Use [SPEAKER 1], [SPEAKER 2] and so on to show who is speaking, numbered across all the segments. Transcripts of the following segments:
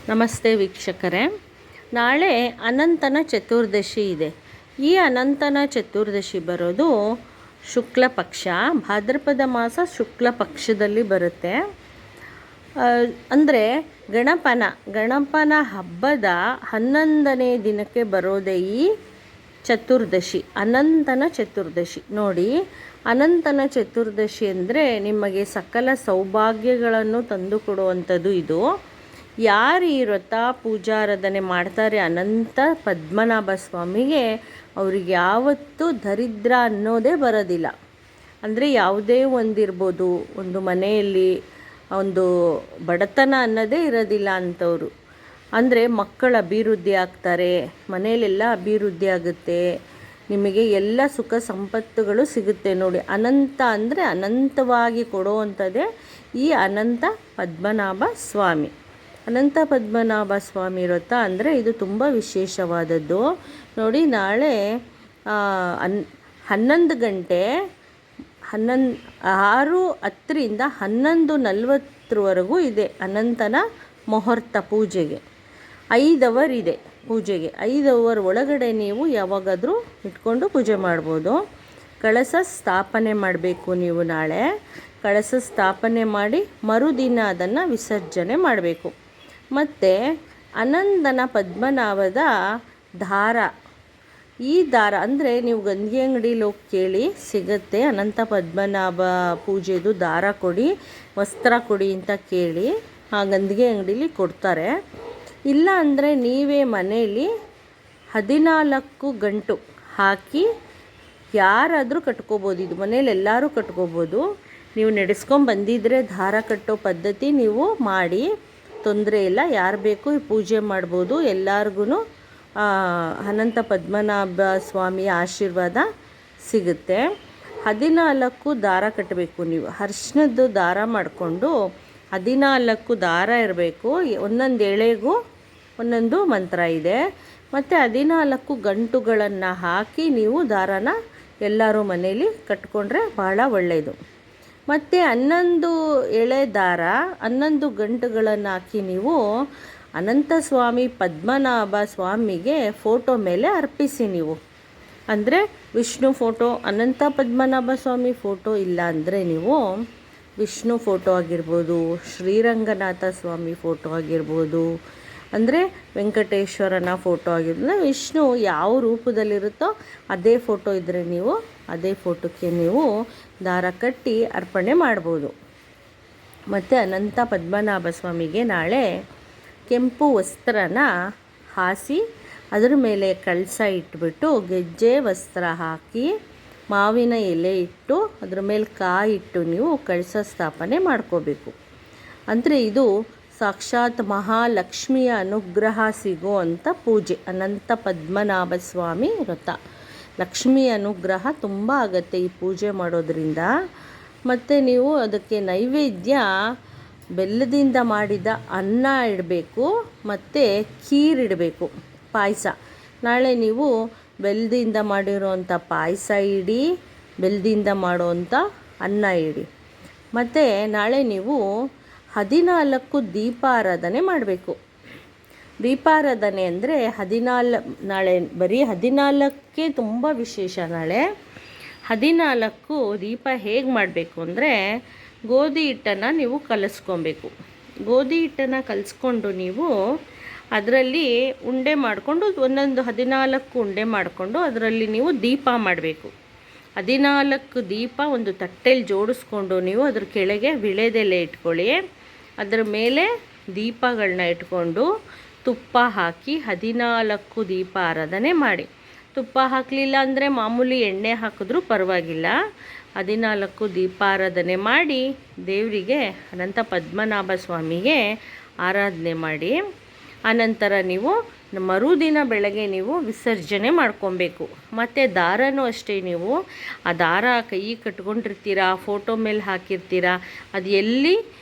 [SPEAKER 1] ನಮಸ್ತೆ ವೀಕ್ಷಕರೇ. ನಾಳೆ ಅನಂತನ ಚತುರ್ದಶಿ ಇದೆ. ಈ ಅನಂತನ ಚತುರ್ದಶಿ ಬರೋದು ಶುಕ್ಲ ಪಕ್ಷ, ಭಾದ್ರಪದ ಮಾಸ ಶುಕ್ಲ ಪಕ್ಷದಲ್ಲಿ ಬರುತ್ತೆ. ಅಂದರೆ ಗಣಪನ ಹಬ್ಬದ 11ನೇ ದಿನಕ್ಕೆ ಬರೋದೇ ಈ ಚತುರ್ದಶಿ, ಅನಂತನ ಚತುರ್ದಶಿ. ನೋಡಿ, ಅನಂತನ ಚತುರ್ದಶಿ ಅಂದರೆ ನಿಮಗೆ ಸಕಲ ಸೌಭಾಗ್ಯಗಳನ್ನು ತಂದುಕೊಡುವಂಥದ್ದು ಇದು. ಯಾರು ಈ ವ್ರತ ಪೂಜಾರಾಧನೆ ಮಾಡ್ತಾರೆ ಅನಂತ ಪದ್ಮನಾಭ ಸ್ವಾಮಿಗೆ, ಅವ್ರಿಗೆ ಯಾವತ್ತೂ ದರಿದ್ರ ಅನ್ನೋದೇ ಬರೋದಿಲ್ಲ. ಅಂದರೆ ಯಾವುದೇ ಒಂದಿರ್ಬೋದು, ಒಂದು ಮನೆಯಲ್ಲಿ ಒಂದು ಬಡತನ ಅನ್ನೋದೇ ಇರೋದಿಲ್ಲ ಅಂಥವ್ರು. ಅಂದರೆ ಮಕ್ಕಳ ಅಭಿವೃದ್ಧಿ ಆಗ್ತಾರೆ, ಮನೆಯಲ್ಲೆಲ್ಲ ಅಭಿವೃದ್ಧಿ ಆಗುತ್ತೆ, ನಿಮಗೆ ಎಲ್ಲ ಸುಖ ಸಂಪತ್ತುಗಳು ಸಿಗುತ್ತೆ. ನೋಡಿ, ಅನಂತ ಅಂದರೆ ಅನಂತವಾಗಿ ಕೊಡುವಂಥದ್ದೇ ಈ ಅನಂತ ಪದ್ಮನಾಭ ಸ್ವಾಮಿ. ಅನಂತ ಪದ್ಮನಾಭ ಸ್ವಾಮಿ ವ್ರತ ಅಂದರೆ ಇದು ತುಂಬ ವಿಶೇಷವಾದದ್ದು. ನೋಡಿ, ನಾಳೆ 6:10ರಿಂದ 11:40 ಇದೆ ಅನಂತನ ಮುಹೂರ್ತ ಪೂಜೆಗೆ. 5 ಅವರ್ ಇದೆ ಪೂಜೆಗೆ. 5 ಅವರ್ ಒಳಗಡೆ ನೀವು ಯಾವಾಗಾದರೂ ಇಟ್ಕೊಂಡು ಪೂಜೆ ಮಾಡ್ಬೋದು. ಕಳಸ ಸ್ಥಾಪನೆ ಮಾಡಬೇಕು ನೀವು. ನಾಳೆ ಕಳಸ ಸ್ಥಾಪನೆ ಮಾಡಿ ಮರುದಿನ ಅದನ್ನು ವಿಸರ್ಜನೆ ಮಾಡಬೇಕು. ಮತ್ತು ಅನಂತನ ಪದ್ಮನಾಭದ ದಾರ, ಈ ದಾರ ಅಂದರೆ ನೀವು ಗಂಧಿಗೆ ಅಂಗಡಿಲಿ ಹೋಗಿ ಕೇಳಿ ಸಿಗುತ್ತೆ. ಅನಂತ ಪದ್ಮನಾಭ ಪೂಜೆದು ದಾರ ಕೊಡಿ, ವಸ್ತ್ರ ಕೊಡಿ ಅಂತ ಕೇಳಿ ಆ ಗಂಧಿಗೆ ಅಂಗಡೀಲಿ ಕೊಡ್ತಾರೆ. ಇಲ್ಲ ಅಂದರೆ ನೀವೇ ಮನೆಯಲ್ಲಿ 14 ಗಂಟು ಹಾಕಿ ಯಾರಾದರೂ ಕಟ್ಕೋಬೋದು. ಇದು ಮನೇಲಿ ಎಲ್ಲರೂ ಕಟ್ಕೋಬೋದು. ನೀವು ನಡೆಸ್ಕೊಂಬಂದಿದ್ರೆ ದಾರ ಕಟ್ಟೋ ಪದ್ಧತಿ ನೀವು ಮಾಡಿ, ತೊಂದರೆ ಇಲ್ಲ. ಯಾರು ಬೇಕು ಪೂಜೆ ಮಾಡ್ಬೋದು. ಎಲ್ಲರಿಗೂ ಅನಂತ ಪದ್ಮನಾಭ ಸ್ವಾಮಿಯ ಆಶೀರ್ವಾದ ಸಿಗುತ್ತೆ. 14 ದಾರ ಕಟ್ಟಬೇಕು ನೀವು. ಅರಿಶಿನದ್ದು ದಾರ ಮಾಡಿಕೊಂಡು 14 ದಾರ ಇರಬೇಕು. ಒಂದೊಂದು ಎಳೆಗೂ ಒಂದೊಂದು ಮಂತ್ರ ಇದೆ. ಮತ್ತು 14 ಗಂಟುಗಳನ್ನು ಹಾಕಿ ನೀವು ದಾರನ ಎಲ್ಲರೂ ಮನೇಲಿ ಕಟ್ಕೊಂಡ್ರೆ ಭಾಳ ಒಳ್ಳೆಯದು. ಮತ್ತು 11 ಎಳೆ ದಾರ, 11 ಗಂಟುಗಳನ್ನು ಹಾಕಿ ನೀವು ಅನಂತ ಸ್ವಾಮಿ ಪದ್ಮನಾಭ ಸ್ವಾಮಿಗೆ ಫೋಟೋ ಮೇಲೆ ಅರ್ಪಿಸಿ. ನೀವು ಅಂದರೆ ವಿಷ್ಣು ಫೋಟೋ, ಅನಂತ ಪದ್ಮನಾಭ ಸ್ವಾಮಿ ಫೋಟೋ ಇಲ್ಲ ಅಂದರೆ ನೀವು ವಿಷ್ಣು ಫೋಟೋ ಆಗಿರ್ಬೋದು, ಶ್ರೀರಂಗನಾಥ ಸ್ವಾಮಿ ಫೋಟೋ ಆಗಿರ್ಬೋದು, ಅಂದರೆ ವೆಂಕಟೇಶ್ವರನ ಫೋಟೋ ಆಗಿರ್ಬೋದು. ವಿಷ್ಣು ಯಾವ ರೂಪದಲ್ಲಿರುತ್ತೋ ಅದೇ ಫೋಟೋ ಇದ್ದರೆ ನೀವು ಅದೇ ಫೋಟೋಕ್ಕೆ ನೀವು ದಾರ ಕಟ್ಟಿ ಅರ್ಪಣೆ ಮಾಡ್ಬೋದು. ಮತ್ತು ಅನಂತ ಪದ್ಮನಾಭ ಸ್ವಾಮಿಗೆ ನಾಳೆ ಕೆಂಪು ವಸ್ತ್ರನ ಹಾಸಿ ಅದರ ಮೇಲೆ ಕಳಸ ಇಟ್ಬಿಟ್ಟು ಗೆಜ್ಜೆ ವಸ್ತ್ರ ಹಾಕಿ ಮಾವಿನ ಎಲೆ ಇಟ್ಟು ಅದ್ರ ಮೇಲೆ ಕಾಯಿ ಇಟ್ಟು ನೀವು ಕಳಸ ಸ್ಥಾಪನೆ ಮಾಡ್ಕೋಬೇಕು. ಅಂದರೆ ಇದು ಸಾಕ್ಷಾತ್ ಮಹಾಲಕ್ಷ್ಮಿಯ ಅನುಗ್ರಹ ಸಿಗೋ ಅಂಥ ಪೂಜೆ. ಅನಂತ ಪದ್ಮನಾಭ ಸ್ವಾಮಿ ವ್ರತ, ಲಕ್ಷ್ಮಿಯ ಅನುಗ್ರಹ ತುಂಬ ಆಗುತ್ತೆ ಈ ಪೂಜೆ ಮಾಡೋದ್ರಿಂದ. ಮತ್ತು ನೀವು ಅದಕ್ಕೆ ನೈವೇದ್ಯ ಬೆಲ್ಲದಿಂದ ಮಾಡಿದ ಅನ್ನ ಇಡಬೇಕು, ಮತ್ತು ಖೀರ್ ಇಡಬೇಕು, ಪಾಯಸ. ನಾಳೆ ನೀವು ಬೆಲ್ಲದಿಂದ ಮಾಡಿರೋವಂಥ ಪಾಯಸ ಇಡಿ, ಬೆಲ್ಲದಿಂದ ಮಾಡೋವಂಥ ಅನ್ನ ಇಡಿ. ಮತ್ತು ನಾಳೆ ನೀವು 14 ದೀಪಾರಾಧನೆ ಮಾಡಬೇಕು. ದೀಪಾರಾಧನೆ ಅಂದರೆ ನಾಳೆ ಬರೀ 14ಕ್ಕೆ ತುಂಬ ವಿಶೇಷ. ನಾಳೆ 14 ದೀಪ ಹೇಗೆ ಮಾಡಬೇಕು ಅಂದರೆ, ಗೋಧಿ ಹಿಟ್ಟನ್ನು ನೀವು ಕಲಿಸ್ಕೊಬೇಕು. ಗೋಧಿ ಹಿಟ್ಟನ್ನು ಕಲಿಸ್ಕೊಂಡು ನೀವು ಅದರಲ್ಲಿ ಉಂಡೆ ಮಾಡಿಕೊಂಡು ಒಂದೊಂದು 14 ಉಂಡೆ ಮಾಡಿಕೊಂಡು ಅದರಲ್ಲಿ ನೀವು ದೀಪ ಮಾಡಬೇಕು. 14 ದೀಪ ಒಂದು ತಟ್ಟೆಯಲ್ಲಿ ಜೋಡಿಸ್ಕೊಂಡು ನೀವು ಅದ್ರ ಕೆಳಗೆ ವಿಳೆದೆಲೆ ಇಟ್ಕೊಳ್ಳಿ. ಅದರ ಮೇಲೆ ದೀಪಗಳನ್ನ ಇಟ್ಕೊಂಡು ತುಪ್ಪ ಹಾಕಿ 14 ದೀಪ ಆರಾಧನೆ ಮಾಡಿ. ತುಪ್ಪ ಹಾಕಲಿಲ್ಲ ಅಂದರೆ ಮಾಮೂಲಿ ಎಣ್ಣೆ ಹಾಕಿದ್ರೂ ಪರವಾಗಿಲ್ಲ. 14 ದೀಪಾರಾಧನೆ ಮಾಡಿ ದೇವರಿಗೆ ಅನಂತ ಪದ್ಮನಾಭ ಸ್ವಾಮಿಗೆ ಆರಾಧನೆ ಮಾಡಿ. ಆನಂತರ ನೀವು ಮರುದಿನ ಬೆಳಗ್ಗೆ ನೀವು ವಿಸರ್ಜನೆ ಮಾಡ್ಕೊಬೇಕು. ಮತ್ತು ದಾರನೂ ಅಷ್ಟೇ, ನೀವು ಆ ದಾರ ಕೈ ಕಟ್ಕೊಂಡಿರ್ತೀರ, ಫೋಟೋ ಮೇಲೆ ಹಾಕಿರ್ತೀರ, ಅದು ಎಲ್ಲಿ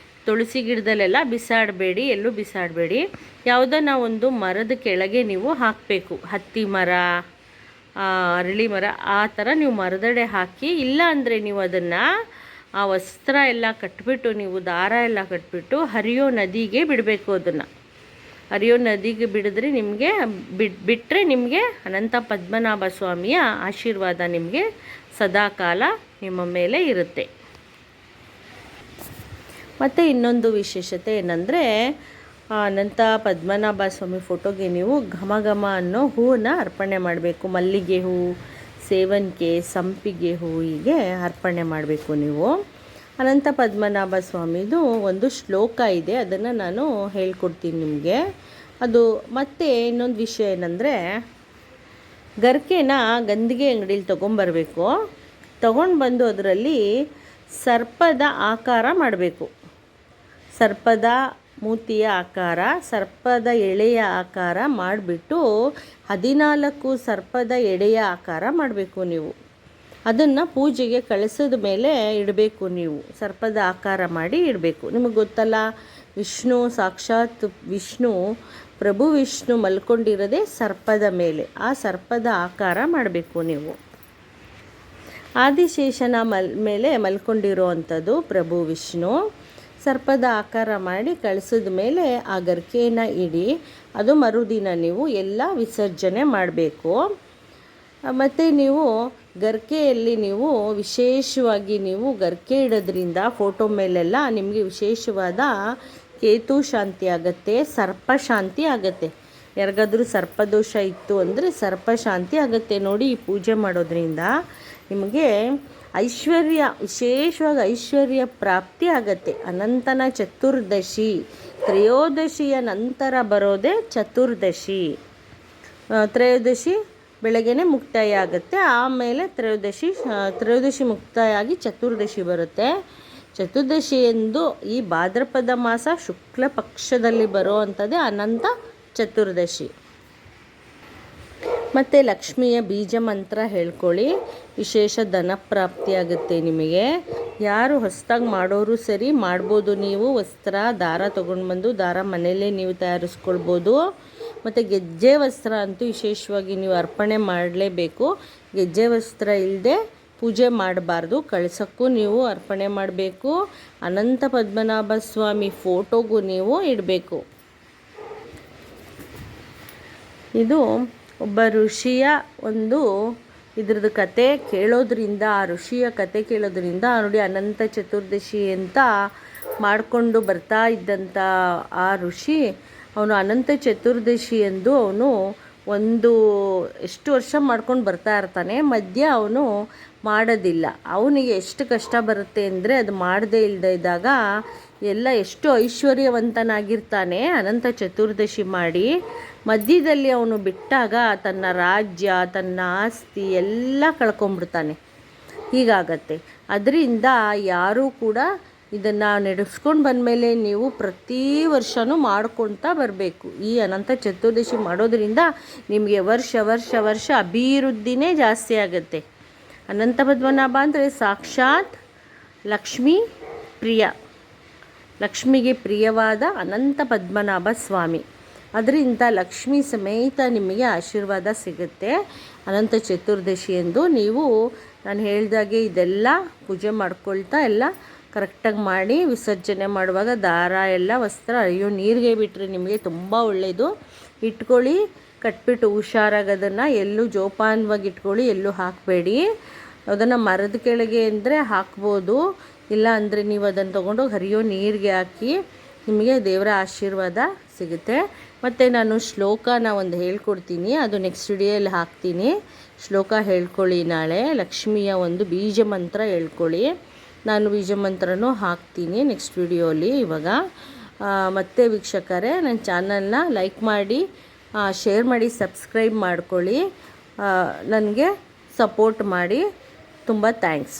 [SPEAKER 1] ತುಳಸಿ ಗಿಡದಲ್ಲೆಲ್ಲ ಬಿಸಾಡಬೇಡಿ, ಎಲ್ಲೂ ಬಿಸಾಡಬೇಡಿ. ಯಾವುದನ್ನ ಒಂದು ಮರದ ಕೆಳಗೆ ನೀವು ಹಾಕಬೇಕು. ಹತ್ತಿ ಮರ, ಅರಳಿ ಮರ, ಆ ಥರ ನೀವು ಮರದಡೆ ಹಾಕಿ. ಇಲ್ಲ ಅಂದರೆ ನೀವು ಅದನ್ನು ಆ ವಸ್ತ್ರ ಎಲ್ಲ ಕಟ್ಬಿಟ್ಟು, ನೀವು ದಾರ ಎಲ್ಲ ಕಟ್ಬಿಟ್ಟು ಹರಿಯೋ ನದಿಗೆ ಬಿಡಬೇಕು. ಅದನ್ನು ಹರಿಯೋ ನದಿಗೆ ಬಿಡಿದ್ರೆ ನಿಮಗೆ ಬಿಟ್ಟರೆ ನಿಮಗೆ ಅನಂತ ಪದ್ಮನಾಭ ಸ್ವಾಮಿಯ ಆಶೀರ್ವಾದ ನಿಮಗೆ ಸದಾಕಾಲ ನಿಮ್ಮ ಮೇಲೆ ಇರುತ್ತೆ. ಮತ್ತು ಇನ್ನೊಂದು ವಿಶೇಷತೆ ಏನಂದರೆ, ಅನಂತ ಪದ್ಮನಾಭ ಸ್ವಾಮಿ ಫೋಟೋಗೆ ನೀವು ಘಮ ಘಮ ಅನ್ನೋ ಹೂವನ್ನು ಅರ್ಪಣೆ ಮಾಡಬೇಕು. ಮಲ್ಲಿಗೆ ಹೂವು, ಸೇವಂತಿಗೆ, ಸಂಪಿಗೆ ಹೂವಿಗೆ ಅರ್ಪಣೆ ಮಾಡಬೇಕು ನೀವು. ಅನಂತ ಪದ್ಮನಾಭ ಸ್ವಾಮಿದು ಒಂದು ಶ್ಲೋಕ ಇದೆ, ಅದನ್ನು ನಾನು ಹೇಳ್ಕೊಡ್ತೀನಿ ನಿಮಗೆ. ಅದು ಮತ್ತು ಇನ್ನೊಂದು ವಿಷಯ ಏನಂದರೆ, ಗರಿಕೆನ ಗಂಧಿಗೆ ಅಂಗಡೀಲಿ ತೊಗೊಂಬರಬೇಕು. ತೊಗೊಂಡು ಬಂದು ಅದರಲ್ಲಿ ಸರ್ಪದ ಆಕಾರ ಮಾಡಬೇಕು. ಸರ್ಪದ ಮೂತಿಯ ಆಕಾರ, ಸರ್ಪದ ಎಳೆಯ ಆಕಾರ ಮಾಡಿಬಿಟ್ಟು 14 ಸರ್ಪದ ಎಡೆಯ ಆಕಾರ ಮಾಡಬೇಕು ನೀವು. ಅದನ್ನು ಪೂಜೆಗೆ ಕಳಿಸಿದ ಮೇಲೆ ಇಡಬೇಕು ನೀವು. ಸರ್ಪದ ಆಕಾರ ಮಾಡಿ ಇಡಬೇಕು. ನಿಮಗೆ ಗೊತ್ತಲ್ಲ, ವಿಷ್ಣು ಸಾಕ್ಷಾತ್ ವಿಷ್ಣು, ಪ್ರಭು ವಿಷ್ಣು ಮಲ್ಕೊಂಡಿರೋದೇ ಸರ್ಪದ ಮೇಲೆ. ಆ ಸರ್ಪದ ಆಕಾರ ಮಾಡಬೇಕು ನೀವು. ಆದಿಶೇಷನ ಮೇಲೆ ಮಲ್ಕೊಂಡಿರೋ ಅಂಥದ್ದು ಪ್ರಭು ವಿಷ್ಣು. ಸರ್ಪದ ಆಕಾರ ಮಾಡಿ ಕಳಿಸಿದ ಮೇಲೆ ಆ ಗರಿಕೆಯನ್ನು ಇಡಿ. ಅದು ಮರುದಿನ ನೀವು ಎಲ್ಲ ವಿಸರ್ಜನೆ ಮಾಡಬೇಕು. ಮತ್ತು ನೀವು ಗರಿಕೆಯಲ್ಲಿ ನೀವು ವಿಶೇಷವಾಗಿ ನೀವು ಗರಿಕೆ ಇಡೋದ್ರಿಂದ ಫೋಟೋ ಮೇಲೆಲ್ಲ ನಿಮಗೆ ವಿಶೇಷವಾದ ಕೇತು ಶಾಂತಿ ಆಗುತ್ತೆ, ಸರ್ಪ ಶಾಂತಿ ಆಗುತ್ತೆ. ಯಾರಿಗಾದ್ರೂ ಸರ್ಪದೋಷ ಇತ್ತು ಅಂದರೆ ಸರ್ಪ ಶಾಂತಿ ಆಗುತ್ತೆ. ನೋಡಿ, ಈ ಪೂಜೆ ಮಾಡೋದ್ರಿಂದ ನಿಮಗೆ ಐಶ್ವರ್ಯ, ವಿಶೇಷವಾಗಿ ಐಶ್ವರ್ಯ ಪ್ರಾಪ್ತಿ ಆಗತ್ತೆ. ಅನಂತನ ಚತುರ್ದಶಿ, ತ್ರಯೋದಶಿಯ ನಂತರ ಬರೋದೇ ಚತುರ್ದಶಿ. ತ್ರಯೋದಶಿ ಬೆಳಗ್ಗೆನೇ ಮುಕ್ತಾಯ ಆಗುತ್ತೆ, ಆಮೇಲೆ ತ್ರಯೋದಶಿ ಮುಕ್ತಾಯ ಆಗಿ ಚತುರ್ದಶಿ ಬರುತ್ತೆ. ಚತುರ್ದಶಿ ಎಂದು ಈ ಭಾದ್ರಪದ ಮಾಸ ಶುಕ್ಲ ಪಕ್ಷದಲ್ಲಿ ಬರೋ ಅಂಥದ್ದೇ ಅನಂತ ಚತುರ್ದಶಿ. ಮತ್ತು ಲಕ್ಷ್ಮಿಯ ಬೀಜ ಮಂತ್ರ ಹೇಳ್ಕೊಳ್ಳಿ, ವಿಶೇಷ ಧನ ಪ್ರಾಪ್ತಿ ಆಗುತ್ತೆ ನಿಮಗೆ. ಯಾರು ಹೊಸದಾಗಿ ಮಾಡೋರು ಸರಿ ಮಾಡ್ಬೋದು. ನೀವು ವಸ್ತ್ರ, ದಾರ ತೊಗೊಂಡು ಬಂದು ದಾರ ಮನೆಯಲ್ಲೇ ನೀವು ತಯಾರಿಸ್ಕೊಳ್ಬೋದು. ಮತ್ತು ಗೆಜ್ಜೆ ವಸ್ತ್ರ ಅಂತೂ ವಿಶೇಷವಾಗಿ ನೀವು ಅರ್ಪಣೆ ಮಾಡಲೇಬೇಕು. ಗೆಜ್ಜೆ ವಸ್ತ್ರ ಇಲ್ಲದೆ ಪೂಜೆ ಮಾಡಬಾರ್ದು. ಕಳಸಕ್ಕೂ ನೀವು ಅರ್ಪಣೆ ಮಾಡಬೇಕು. ಅನಂತ ಪದ್ಮನಾಭ ಸ್ವಾಮಿ ಫೋಟೋಗೂ ನೀವು ಇಡಬೇಕು. ಇದು ಒಬ್ಬ ಋಷಿಯ ಒಂದು ಇದ್ರದ್ದು ಕತೆ ಕೇಳೋದ್ರಿಂದ, ಆ ಋಷಿಯ ಕತೆ ಕೇಳೋದ್ರಿಂದ ನೋಡಿ, ಅನಂತ ಚತುರ್ದಶಿ ಅಂತ ಮಾಡಿಕೊಂಡು ಬರ್ತಾ ಇದ್ದಂಥ ಆ ಋಷಿ, ಅವನು ಅನಂತ ಚತುರ್ದಶಿ ಎಂದು ಅವನು ಎಷ್ಟು ವರ್ಷ ಮಾಡ್ಕೊಂಡು ಬರ್ತಾ ಇರ್ತಾನೆ. ಮಧ್ಯ ಅವನು ಮಾಡೋದಿಲ್ಲ. ಅವನಿಗೆ ಎಷ್ಟು ಕಷ್ಟ ಬರುತ್ತೆ ಅಂದರೆ, ಅದು ಮಾಡದೇ ಇಲ್ಲದೆ ಇದ್ದಾಗ ಎಲ್ಲ ಎಷ್ಟು ಐಶ್ವರ್ಯವಂತನಾಗಿರ್ತಾನೆ ಅನಂತ ಚತುರ್ದಶಿ ಮಾಡಿ. ಮಧ್ಯದಲ್ಲಿ ಅವನು ಬಿಟ್ಟಾಗ ತನ್ನ ರಾಜ್ಯ, ತನ್ನ ಆಸ್ತಿ ಎಲ್ಲ ಕಳ್ಕೊಂಬಿಡ್ತಾನೆ. ಹೀಗಾಗತ್ತೆ. ಅದರಿಂದ ಯಾರೂ ಕೂಡ ಇದನ್ನು ನಡೆಸ್ಕೊಂಡು ಬಂದಮೇಲೆ ನೀವು ಪ್ರತಿ ವರ್ಷವೂ ಮಾಡ್ಕೊಳ್ತಾ ಬರಬೇಕು. ಈ ಅನಂತ ಚತುರ್ದಶಿ ಮಾಡೋದ್ರಿಂದ ನಿಮಗೆ ವರ್ಷ ವರ್ಷ ವರ್ಷ ಅಭಿವೃದ್ಧಿನೇ ಜಾಸ್ತಿ ಆಗುತ್ತೆ. ಅನಂತ ಪದ್ಮನಾಭ ಅಂದರೆ ಸಾಕ್ಷಾತ್ ಲಕ್ಷ್ಮೀ ಪ್ರಿಯ, ಲಕ್ಷ್ಮಿಗೆ ಪ್ರಿಯವಾದ ಅನಂತ ಪದ್ಮನಾಭ ಸ್ವಾಮಿ. ಅದರಿಂದ ಲಕ್ಷ್ಮೀ ಸಮೇತ ನಿಮಗೆ ಆಶೀರ್ವಾದ ಸಿಗುತ್ತೆ. ಅನಂತ ಚತುರ್ದಶಿ ಎಂದು ನೀವು ನಾನು ಹೇಳಿದಾಗೆ ಇದೆಲ್ಲ ಪೂಜೆ ಮಾಡ್ಕೊಳ್ತಾ ಎಲ್ಲ ಕರೆಕ್ಟಾಗಿ ಮಾಡಿ ವಿಸರ್ಜನೆ ಮಾಡುವಾಗ ದಾರ ಎಲ್ಲ ವಸ್ತ್ರ ಅಯ್ಯೋ ನೀರಿಗೆ ಬಿಟ್ಟರೆ ನಿಮಗೆ ತುಂಬ ಒಳ್ಳೆಯದು. ಇಟ್ಕೊಳ್ಳಿ, ಕಟ್ಬಿಟ್ಟು ಹುಷಾರಾಗಿ ಅದನ್ನು ಎಲ್ಲೂ ಜೋಪಾನವಾಗಿ ಇಟ್ಕೊಳ್ಳಿ, ಎಲ್ಲೂ ಹಾಕಬೇಡಿ. ಅದನ್ನು ಮರದ ಕೆಳಗೆ ಅಂದರೆ ಹಾಕ್ಬೋದು, ಇಲ್ಲ ಅಂದರೆ ನೀವು ಅದನ್ನು ತೊಗೊಂಡು ಹರಿಯೋ ನೀರಿಗೆ ಹಾಕಿ, ನಿಮಗೆ ದೇವರ ಆಶೀರ್ವಾದ ಸಿಗುತ್ತೆ. ಮತ್ತು ನಾನು ಶ್ಲೋಕನ ಒಂದು ಹೇಳ್ಕೊಡ್ತೀನಿ, ಅದು ನೆಕ್ಸ್ಟ್ ವಿಡಿಯೋಯಲ್ಲಿ ಹಾಕ್ತೀನಿ. ಶ್ಲೋಕ ಹೇಳ್ಕೊಳ್ಳಿ. ನಾಳೆ ಲಕ್ಷ್ಮಿಯ ಒಂದು ಬೀಜ ಮಂತ್ರ ಹೇಳ್ಕೊಳ್ಳಿ. ನಾನು ಬೀಜ ಮಂತ್ರನೂ ಹಾಕ್ತೀನಿ ನೆಕ್ಸ್ಟ್ ವಿಡಿಯೋಲಿ. ಇವಾಗ ಮತ್ತೆ ವೀಕ್ಷಕರೇ, ನನ್ನ ಚಾನಲ್ನ ಲೈಕ್ ಮಾಡಿ, ಶೇರ್ ಮಾಡಿ, ಸಬ್ಸ್ಕ್ರೈಬ್ ಮಾಡ್ಕೊಳ್ಳಿ. ನನಗೆ ಸಪೋರ್ಟ್ ಮಾಡಿ. ತುಂಬ ಥ್ಯಾಂಕ್ಸ್.